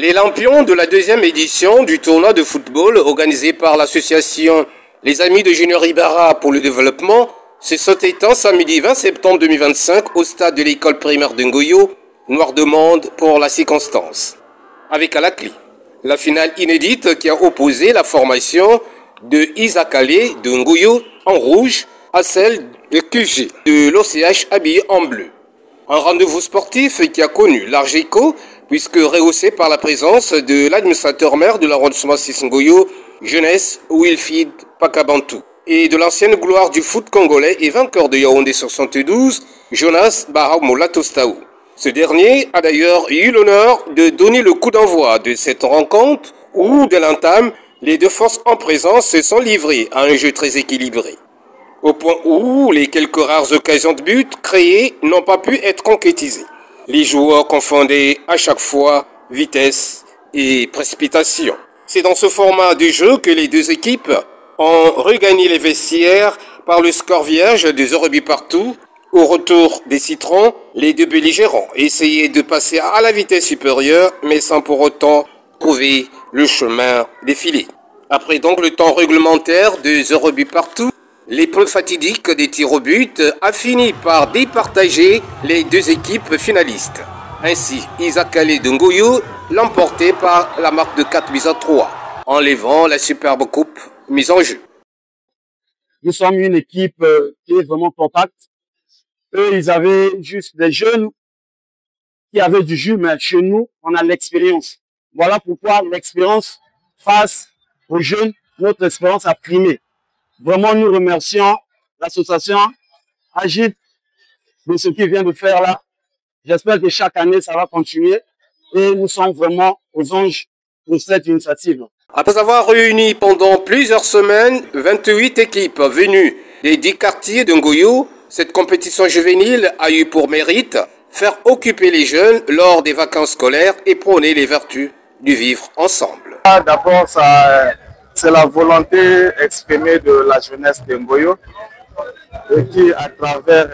Les lampions de la deuxième édition du tournoi de football organisé par l'association Les Amis de Junior Ibarra pour le développement se sont éteints samedi 20 septembre 2025 au stade de l'école primaire de Ngoyo, noir de monde pour la circonstance. Avec à la clé la finale inédite qui a opposé la formation de Isakale de Ngoyo en rouge à celle de QG de l'OCH habillé en bleu. Un rendez-vous sportif qui a connu large écho puisque rehaussé par la présence de l'administrateur maire de l'arrondissement 6 Ngoyo, jeunesse Wilfried Pakabantou, et de l'ancienne gloire du foot congolais et vainqueur de Yaoundé 72, Jonas Bahamolatostaou. Ce dernier a d'ailleurs eu l'honneur de donner le coup d'envoi de cette rencontre où, dès l'entame, les deux forces en présence se sont livrées à un jeu très équilibré. Au point où les quelques rares occasions de but créées n'ont pas pu être concrétisées. Les joueurs confondaient à chaque fois vitesse et précipitation. C'est dans ce format de jeu que les deux équipes ont regagné les vestiaires par le score vierge de 0 buts partout. Au retour des citrons, les deux belligérants essayaient de passer à la vitesse supérieure, mais sans pour autant trouver le chemin défilé. Après donc le temps réglementaire de 0 buts partout, l'épreuve fatidique des tirs au but a fini par départager les deux équipes finalistes. Ainsi, Isakale de Ngoyo l'emportait par la marque de 4-3, enlevant la superbe coupe mise en jeu. Nous sommes une équipe qui est vraiment compacte. Eux, ils avaient juste des jeunes qui avaient du jus, mais chez nous, on a l'expérience. Voilà pourquoi l'expérience face aux jeunes, notre expérience a primé. Vraiment, nous remercions l'association Agite de ce qu'il vient de faire là. J'espère que chaque année, ça va continuer. Et nous sommes vraiment aux anges de cette initiative. Après avoir réuni pendant plusieurs semaines 28 équipes venues des 10 quartiers de Ngoyo, cette compétition juvénile a eu pour mérite faire occuper les jeunes lors des vacances scolaires et prôner les vertus du vivre ensemble. D'abord, c'est la volonté exprimée de la jeunesse de Ngoyo qui, à travers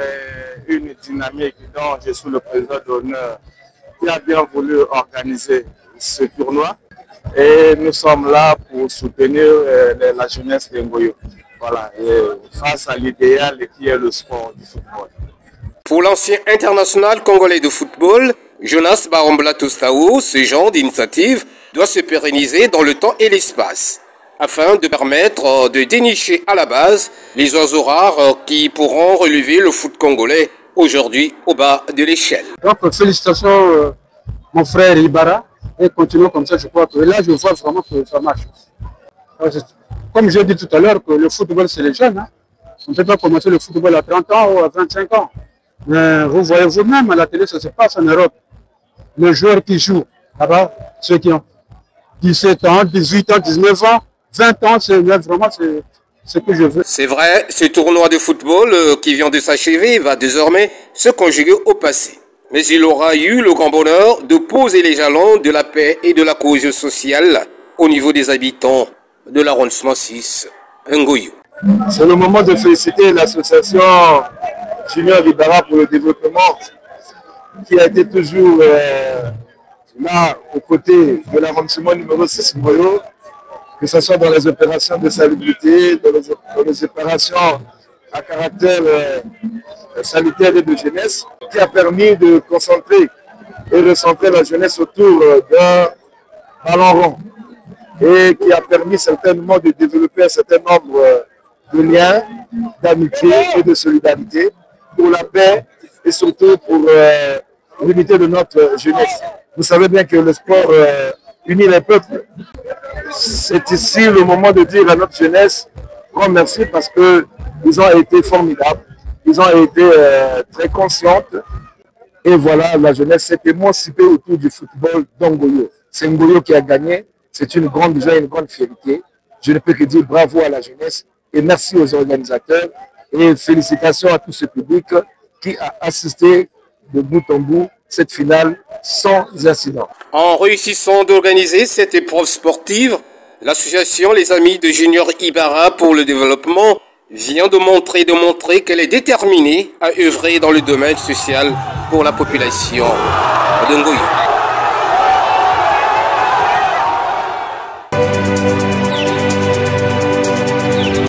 une dynamique dont je suis le président d'honneur, qui a bien voulu organiser ce tournoi. Et nous sommes là pour soutenir la jeunesse de Ngoyo. Voilà, et face à l'idéal qui est le sport du football. Pour l'ancien international congolais de football, Jonas Bahamolatostaou, ce genre d'initiative doit se pérenniser dans le temps et l'espace, afin de permettre de dénicher à la base les oiseaux rares qui pourront relever le foot congolais aujourd'hui au bas de l'échelle. Donc félicitations mon frère Ibarra, et continuons comme ça, je crois que là je vois vraiment que ça marche. Comme j'ai dit tout à l'heure, que le football c'est les jeunes. Hein. On ne peut pas commencer le football à 30 ans ou à 25 ans. Mais vous voyez vous-même à la télé, ça se passe en Europe. Les joueurs qui jouent là-bas, ceux qui ont 17 ans, 18 ans, 19 ans, 20 ans, c'est vraiment ce que je veux. C'est vrai, ce tournoi de football qui vient de s'achever va désormais se conjuguer au passé. Mais il aura eu le grand bonheur de poser les jalons de la paix et de la cohésion sociale au niveau des habitants de l'arrondissement 6 Ngoyo. C'est le moment de féliciter l'association Junior Ibarra pour le développement qui a été toujours là aux côtés de l'arrondissement numéro 6 Ngoyo, que ce soit dans les opérations de salubrité, dans les opérations à caractère sanitaire et de jeunesse, qui a permis de concentrer et recentrer la jeunesse autour d'un ballon rond et qui a permis certainement de développer un certain nombre de liens, d'amitié et de solidarité pour la paix et surtout pour l'unité de notre jeunesse. Vous savez bien que le sport unit les peuples. C'est ici le moment de dire à notre jeunesse grand merci parce qu'ils ont été formidables, ils ont été très conscientes. Et voilà, la jeunesse s'est émancipée autour du football d'Ngoyo. C'est Ngoyo qui a gagné. C'est une grande joie et une grande fierté. Je ne peux que dire bravo à la jeunesse et merci aux organisateurs et félicitations à tout ce public qui a assisté de bout en bout cette finale sans incident. En réussissant d'organiser cette épreuve sportive, l'association Les Amis de Junior Ibarra pour le développement vient de montrer qu'elle est déterminée à œuvrer dans le domaine social pour la population de Ngoyo.